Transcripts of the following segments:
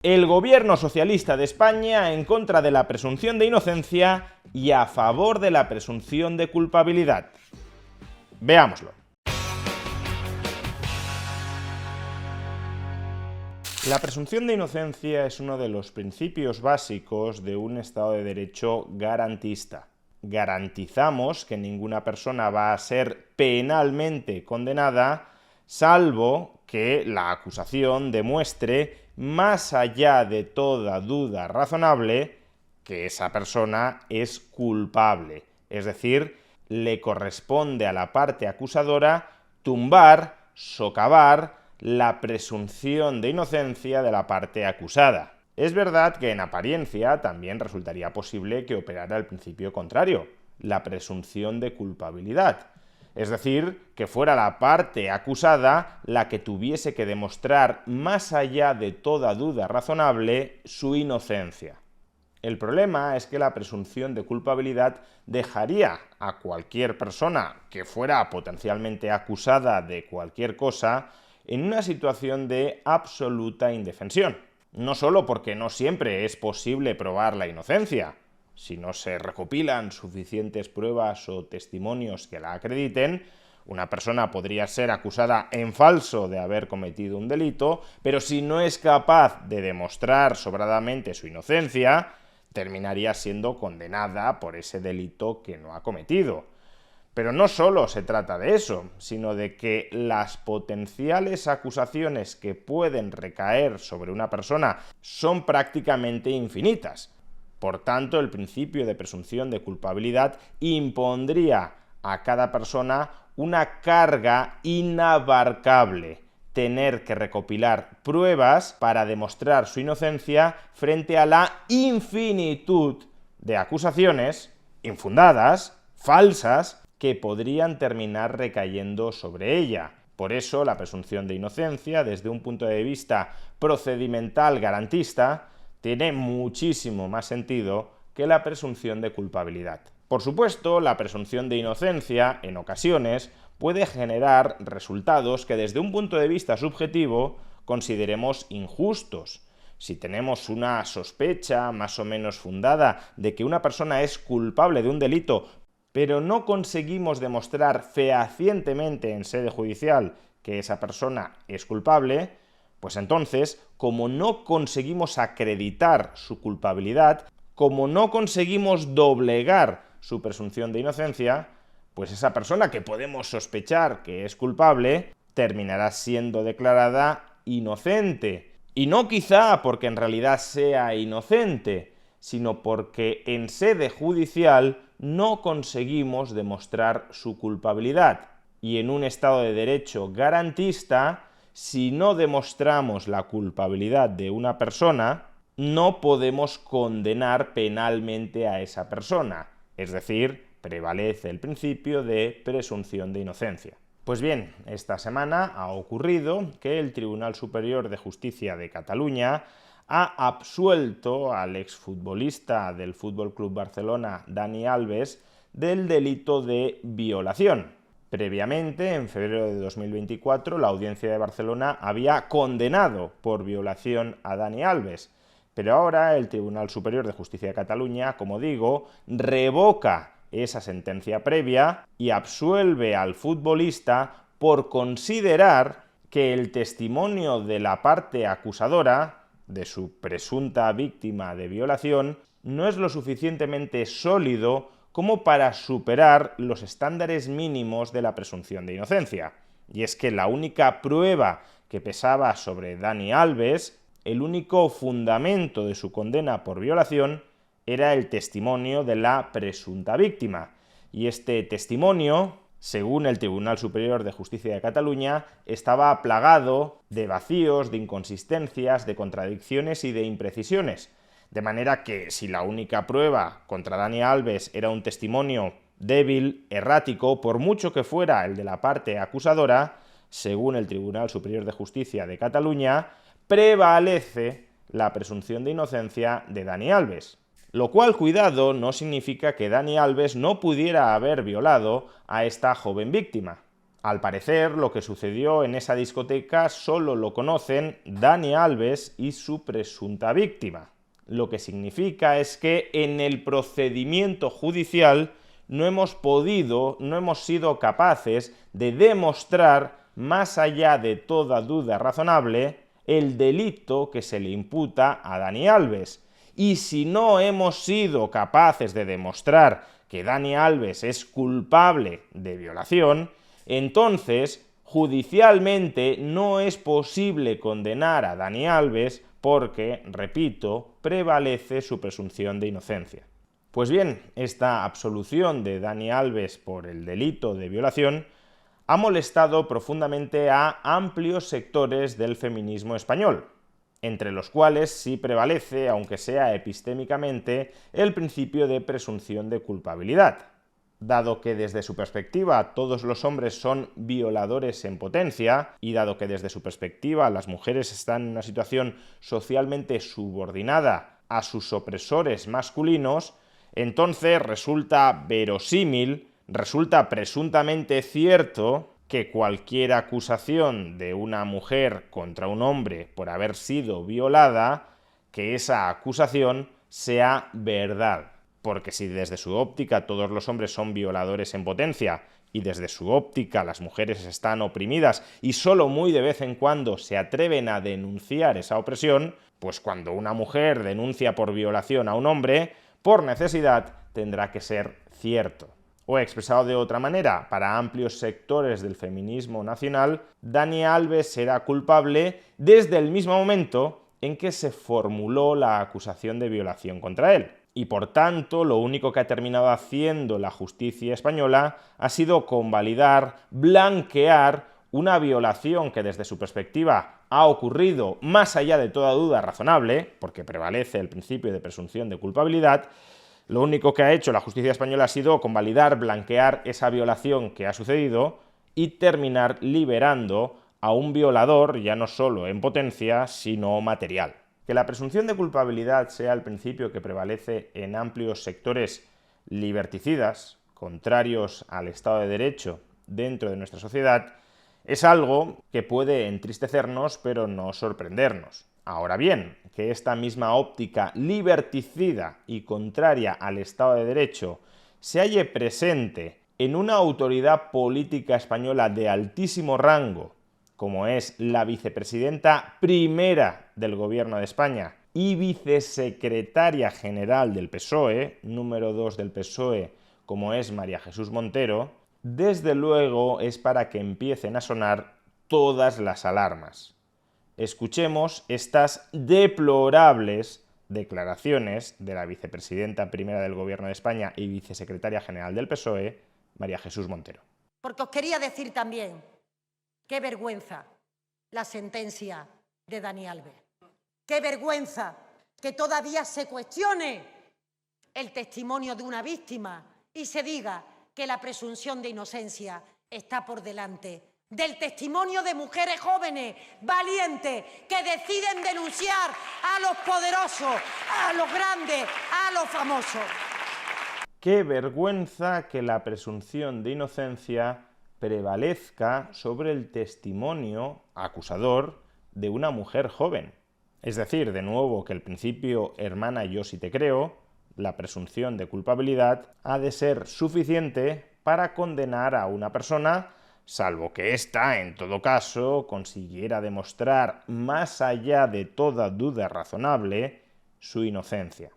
El gobierno socialista de España en contra de la presunción de inocencia y a favor de la presunción de culpabilidad. Veámoslo. La presunción de inocencia es uno de los principios básicos de un Estado de Derecho garantista. Garantizamos que ninguna persona va a ser penalmente condenada, salvo que la acusación demuestre, más allá de toda duda razonable, que esa persona es culpable. Es decir, le corresponde a la parte acusadora tumbar, socavar la presunción de inocencia de la parte acusada. Es verdad que en apariencia también resultaría posible que operara el principio contrario, la presunción de culpabilidad. Es decir, que fuera la parte acusada la que tuviese que demostrar, más allá de toda duda razonable, su inocencia. El problema es que la presunción de culpabilidad dejaría a cualquier persona que fuera potencialmente acusada de cualquier cosa en una situación de absoluta indefensión. No solo porque no siempre es posible probar la inocencia. Si no se recopilan suficientes pruebas o testimonios que la acrediten, una persona podría ser acusada en falso de haber cometido un delito, pero si no es capaz de demostrar sobradamente su inocencia, terminaría siendo condenada por ese delito que no ha cometido. Pero no solo se trata de eso, sino de que las potenciales acusaciones que pueden recaer sobre una persona son prácticamente infinitas. Por tanto, el principio de presunción de culpabilidad impondría a cada persona una carga inabarcable, tener que recopilar pruebas para demostrar su inocencia frente a la infinitud de acusaciones infundadas, falsas, que podrían terminar recayendo sobre ella. Por eso, la presunción de inocencia, desde un punto de vista procedimental garantista, tiene muchísimo más sentido que la presunción de culpabilidad. Por supuesto, la presunción de inocencia, en ocasiones, puede generar resultados que desde un punto de vista subjetivo consideremos injustos. Si tenemos una sospecha más o menos fundada de que una persona es culpable de un delito, pero no conseguimos demostrar fehacientemente en sede judicial que esa persona es culpable, pues entonces, como no conseguimos acreditar su culpabilidad, como no conseguimos doblegar su presunción de inocencia, pues esa persona que podemos sospechar que es culpable terminará siendo declarada inocente. Y no quizá porque en realidad sea inocente, sino porque en sede judicial no conseguimos demostrar su culpabilidad. Y en un Estado de Derecho garantista, si no demostramos la culpabilidad de una persona, no podemos condenar penalmente a esa persona. Es decir, prevalece el principio de presunción de inocencia. Pues bien, esta semana ha ocurrido que el Tribunal Superior de Justicia de Cataluña ha absuelto al exfutbolista del FC Barcelona, Dani Alves, del delito de violación. Previamente, en febrero de 2024, la Audiencia de Barcelona había condenado por violación a Dani Alves, pero ahora el Tribunal Superior de Justicia de Cataluña, como digo, revoca esa sentencia previa y absuelve al futbolista por considerar que el testimonio de la parte acusadora, de su presunta víctima de violación, no es lo suficientemente sólido como para superar los estándares mínimos de la presunción de inocencia. Y es que la única prueba que pesaba sobre Dani Alves, el único fundamento de su condena por violación, era el testimonio de la presunta víctima. Y este testimonio, según el Tribunal Superior de Justicia de Cataluña, estaba plagado de vacíos, de inconsistencias, de contradicciones y de imprecisiones. De manera que si la única prueba contra Dani Alves era un testimonio débil, errático, por mucho que fuera el de la parte acusadora, según el Tribunal Superior de Justicia de Cataluña, prevalece la presunción de inocencia de Dani Alves. Lo cual, cuidado, no significa que Dani Alves no pudiera haber violado a esta joven víctima. Al parecer, lo que sucedió en esa discoteca solo lo conocen Dani Alves y su presunta víctima. Lo que significa es que en el procedimiento judicial no hemos sido capaces de demostrar, más allá de toda duda razonable, el delito que se le imputa a Dani Alves. Y si no hemos sido capaces de demostrar que Dani Alves es culpable de violación, entonces judicialmente no es posible condenar a Dani Alves porque, repito, prevalece su presunción de inocencia. Pues bien, esta absolución de Dani Alves por el delito de violación ha molestado profundamente a amplios sectores del feminismo español, entre los cuales sí prevalece, aunque sea epistémicamente, el principio de presunción de culpabilidad. Dado que desde su perspectiva todos los hombres son violadores en potencia, y dado que desde su perspectiva las mujeres están en una situación socialmente subordinada a sus opresores masculinos, entonces resulta verosímil, resulta presuntamente cierto que cualquier acusación de una mujer contra un hombre por haber sido violada, que esa acusación sea verdad. Porque si desde su óptica todos los hombres son violadores en potencia y desde su óptica las mujeres están oprimidas y solo muy de vez en cuando se atreven a denunciar esa opresión, pues cuando una mujer denuncia por violación a un hombre, por necesidad tendrá que ser cierto. O expresado de otra manera, para amplios sectores del feminismo nacional, Dani Alves será culpable desde el mismo momento en que se formuló la acusación de violación contra él. Y por tanto, lo único que ha terminado haciendo la justicia española ha sido convalidar, blanquear una violación que desde su perspectiva ha ocurrido más allá de toda duda razonable, porque prevalece el principio de presunción de culpabilidad. Lo único que ha hecho la justicia española ha sido convalidar, blanquear esa violación que ha sucedido y terminar liberando a un violador ya no solo en potencia, sino material. Que la presunción de culpabilidad sea el principio que prevalece en amplios sectores liberticidas, contrarios al Estado de Derecho dentro de nuestra sociedad, es algo que puede entristecernos pero no sorprendernos. Ahora bien, que esta misma óptica liberticida y contraria al Estado de Derecho se halle presente en una autoridad política española de altísimo rango, como es la vicepresidenta primera del Gobierno de España y vicesecretaria general del PSOE, número 2 del PSOE, como es María Jesús Montero, desde luego es para que empiecen a sonar todas las alarmas. Escuchemos estas deplorables declaraciones de la vicepresidenta primera del Gobierno de España y vicesecretaria general del PSOE, María Jesús Montero. Porque os quería decir también, qué vergüenza la sentencia de Dani Alves. Qué vergüenza que todavía se cuestione el testimonio de una víctima y se diga que la presunción de inocencia está por delante del testimonio de mujeres jóvenes, valientes, que deciden denunciar a los poderosos, a los grandes, a los famosos. Qué vergüenza que la presunción de inocencia prevalezca sobre el testimonio acusador de una mujer joven. Es decir, de nuevo, que el principio hermana yo sí te creo, la presunción de culpabilidad, ha de ser suficiente para condenar a una persona, salvo que ésta, en todo caso, consiguiera demostrar, más allá de toda duda razonable, su inocencia.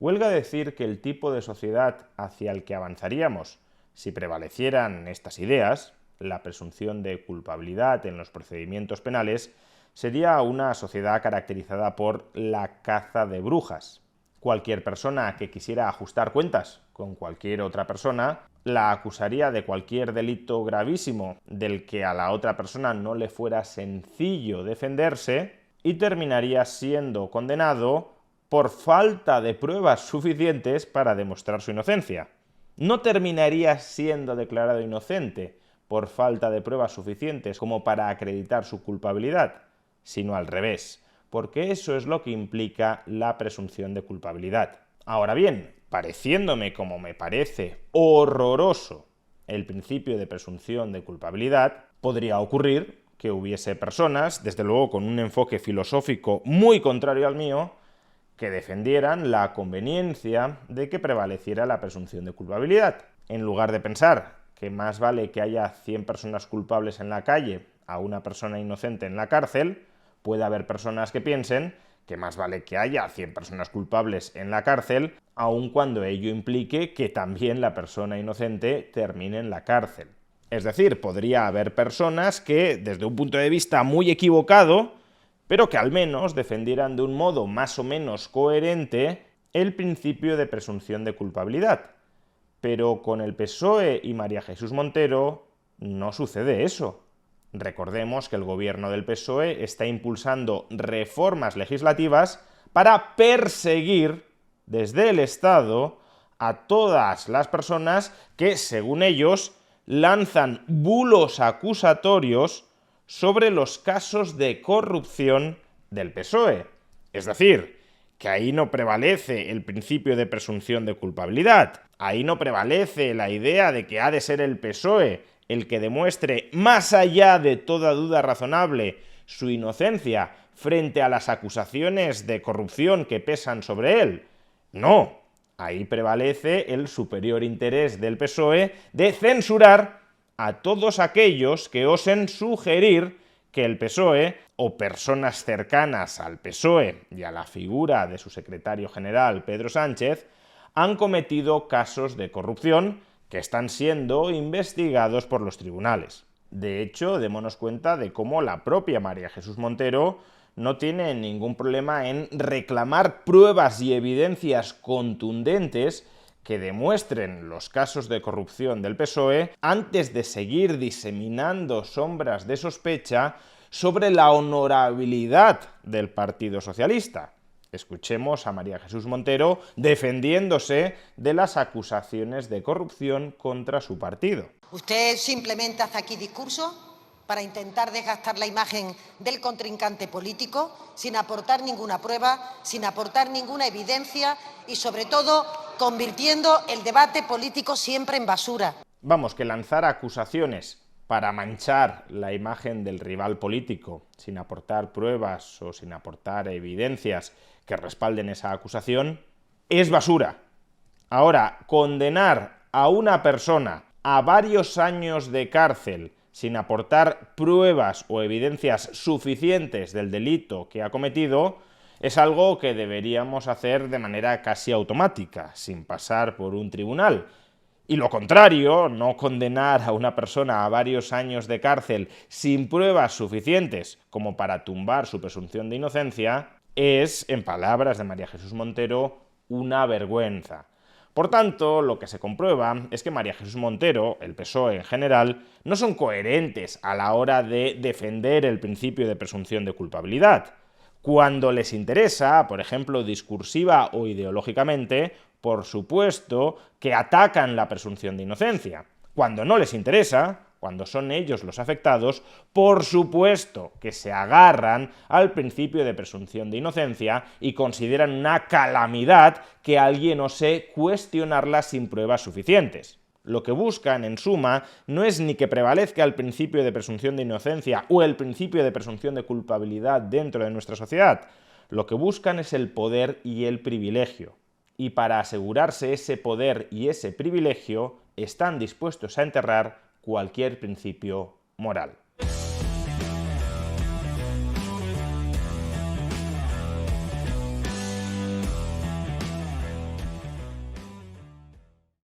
Huelga decir que el tipo de sociedad hacia el que avanzaríamos si prevalecieran estas ideas, la presunción de culpabilidad en los procedimientos penales, sería una sociedad caracterizada por la caza de brujas. Cualquier persona que quisiera ajustar cuentas con cualquier otra persona la acusaría de cualquier delito gravísimo del que a la otra persona no le fuera sencillo defenderse y terminaría siendo condenado por falta de pruebas suficientes para demostrar su inocencia. No terminaría siendo declarado inocente por falta de pruebas suficientes como para acreditar su culpabilidad, sino al revés, porque eso es lo que implica la presunción de culpabilidad. Ahora bien, pareciéndome como me parece horroroso el principio de presunción de culpabilidad, podría ocurrir que hubiese personas, desde luego con un enfoque filosófico muy contrario al mío, que defendieran la conveniencia de que prevaleciera la presunción de culpabilidad. En lugar de pensar que más vale que haya 100 personas culpables en la calle a una persona inocente en la cárcel, puede haber personas que piensen que más vale que haya 100 personas culpables en la cárcel, aun cuando ello implique que también la persona inocente termine en la cárcel. Es decir, podría haber personas que, desde un punto de vista muy equivocado, pero que al menos defendieran de un modo más o menos coherente el principio de presunción de culpabilidad. Pero con el PSOE y María Jesús Montero no sucede eso. Recordemos que el gobierno del PSOE está impulsando reformas legislativas para perseguir desde el Estado a todas las personas que, según ellos, lanzan bulos acusatorios sobre los casos de corrupción del PSOE. Es decir, que ahí no prevalece el principio de presunción de culpabilidad, ahí no prevalece la idea de que ha de ser el PSOE el que demuestre, más allá de toda duda razonable, su inocencia frente a las acusaciones de corrupción que pesan sobre él. No, ahí prevalece el superior interés del PSOE de censurar a todos aquellos que osen sugerir que el PSOE o personas cercanas al PSOE y a la figura de su secretario general, Pedro Sánchez, han cometido casos de corrupción que están siendo investigados por los tribunales. De hecho, démonos cuenta de cómo la propia María Jesús Montero no tiene ningún problema en reclamar pruebas y evidencias contundentes que demuestren los casos de corrupción del PSOE antes de seguir diseminando sombras de sospecha sobre la honorabilidad del Partido Socialista. Escuchemos a María Jesús Montero defendiéndose de las acusaciones de corrupción contra su partido. Usted simplemente hace aquí discursos para intentar desgastar la imagen del contrincante político sin aportar ninguna prueba, sin aportar ninguna evidencia y, sobre todo, convirtiendo el debate político siempre en basura. Vamos, que lanzar acusaciones para manchar la imagen del rival político sin aportar pruebas o sin aportar evidencias que respalden esa acusación es basura. Ahora, condenar a una persona a varios años de cárcel sin aportar pruebas o evidencias suficientes del delito que ha cometido es algo que deberíamos hacer de manera casi automática, sin pasar por un tribunal. Y lo contrario, no condenar a una persona a varios años de cárcel sin pruebas suficientes como para tumbar su presunción de inocencia, es, en palabras de María Jesús Montero, una vergüenza. Por tanto, lo que se comprueba es que María Jesús Montero, el PSOE en general, no son coherentes a la hora de defender el principio de presunción de culpabilidad. Cuando les interesa, por ejemplo, discursiva o ideológicamente, por supuesto que atacan la presunción de inocencia. Cuando no les interesa, cuando son ellos los afectados, por supuesto que se agarran al principio de presunción de inocencia y consideran una calamidad que alguien ose cuestionarla sin pruebas suficientes. Lo que buscan, en suma, no es ni que prevalezca el principio de presunción de inocencia o el principio de presunción de culpabilidad dentro de nuestra sociedad. Lo que buscan es el poder y el privilegio. Y para asegurarse ese poder y ese privilegio, están dispuestos a enterrar cualquier principio moral.